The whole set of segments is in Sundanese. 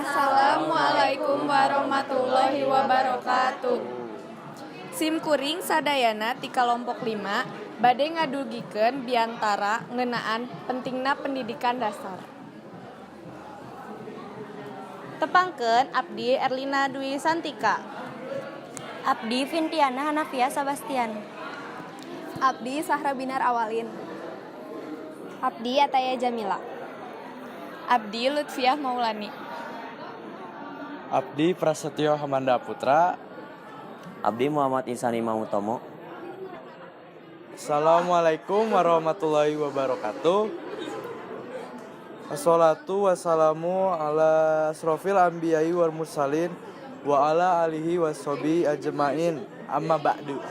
Assalamualaikum warahmatullahi wabarakatuh. Sim kuring sadayana ti kelompok 5 bade ngadugikeun biantara ngeunaan pentingna pendidikan dasar. Tepangkeun Abdi Erlina Dwi Santika. Abdi Vintiana Hanafia Sabastian. Abdi Sahra Binar Awalin. Abdi Ataya Jamila. Abdi Lutfiah Maulani. Abdi Prasetyo Hamanda Putra. Abdi Muhammad Insani Mamutomo. Assalamualaikum warahmatullahi wabarakatuh. Assalatu wassalamu ala asrofil anbiya'i wal mursalin wa ala alihi wassobi ajmain amma ba'du.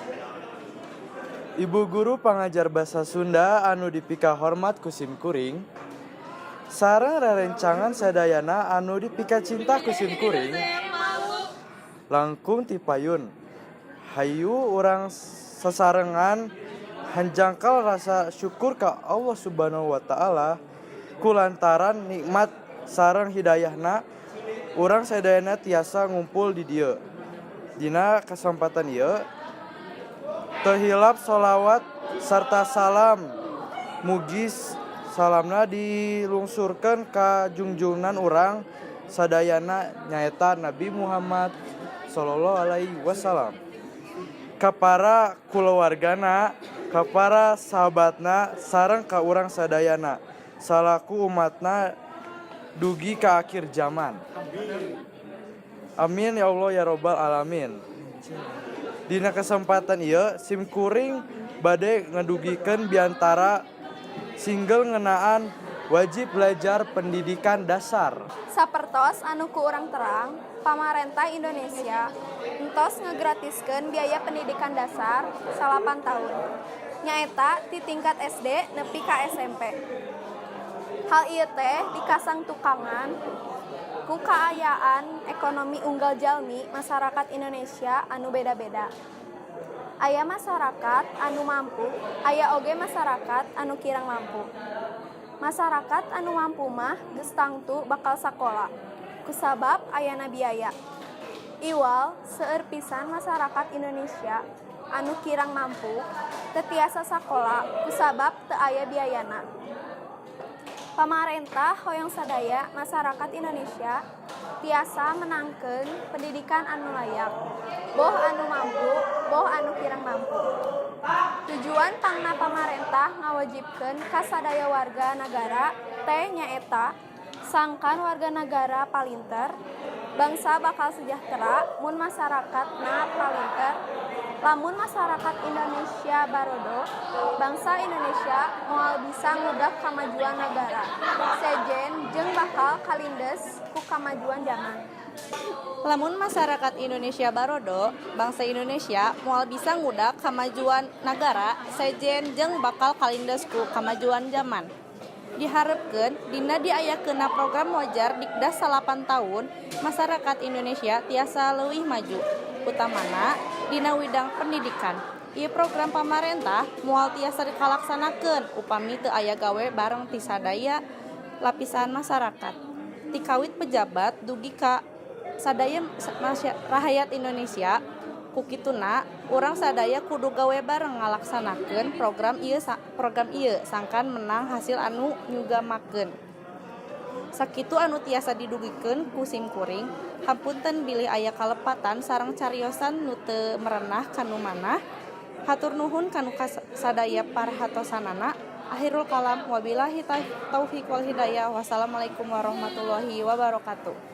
Ibu guru pangajar bahasa Sunda anu dipika hormat kusim kuring sareng rerencangan sadayana anu dipika cinta kusim kuring langkung ti payun hayu urang sasarengan hanjangkal rasa syukur ka Allah Subhanahu wa taala kulantaran nikmat sareng hidayahna urang sadayana tiasa ngumpul di dieu. Dina kesempatan ieu teu hilap sholawat sarta salam mugi salamna dilungsurkeun ka junjungan urang sadayana nyaeta Nabi Muhammad sallallahu alaihi wasallam. Ka para kulawargana, ka para sahabatna sareng ka urang sadayana salaku umatna dugi ka akhir zaman. Amin ya Allah ya Rabbal alamin. Dina kesempatan ieu sim kuring bade ngedugikeun biantara single ngeunaan wajib belajar pendidikan dasar. Sapertos anu ku urang terang, pamarentah Indonesia entos ngegratiskeun biaya pendidikan dasar 8 tahun. Nyaeta ti tingkat SD nepi ka SMP. Hal ieu teh dikasang tukangan ku kaayaan ekonomi unggal jalmi masyarakat Indonesia anu beda-beda. Aya masyarakat anu mampu, aya oge masyarakat anu kirang mampu. Masyarakat anu mampu mah geus tangtu bakal sakola, kusabab ayana biaya. Iwal seueur pisan masyarakat Indonesia anu kirang mampu teu tiasa sakola kusabab teu aya biayana. Pamarentah hoyong sadaya masyarakat Indonesia tiasa menangkeun pendidikan anu layak, boh anu mampu, boh anu kirang mampu. Tujuan pangna pamarentah ngawajibkeun ka sadaya warga nagara teh nyaeta sangkan warga nagara palinter, bangsa bakal sejahtera mun masyarakatna palinter. Lamun masyarakat Indonesia barodo, bangsa Indonesia moal bisa ngudag kamajuan nagara. Sejen jeung bakal kalindes ku kamajuan zaman. Lamun masyarakat Indonesia barodo, bangsa Indonesia moal bisa ngudag kamajuan nagara sejen jeung bakal kalindes ku kamajuan zaman. Diharapkeun dina diayakeunna program wajar Dikdas 8 tahun, masyarakat Indonesia tiasa leuwih maju, utamana dina widang pendidikan. Ieu program pamarentah moal tiasa dikalaksanakeun upami teu aya gawe bareng ti sadaya lapisan masyarakat. Ti kawit pejabat dugi ka sadaya rakyat Indonesia. Ku kituna urang sadaya kudu gawe bareng ngalaksanakeun program ieu sangkan menang hasil anu nyugamakeun. Sakitu anu tiasa didugikeun ku sim kuring, hapunten bilih aya kalepatan sareng cariosan nu teu merenah kanu manah. Hatur nuhun kanu sadaya parahatosanana. Akhirul kalam wabillahi taufiq wal hidayah. Wassalamualaikum warahmatullahi wabarakatuh.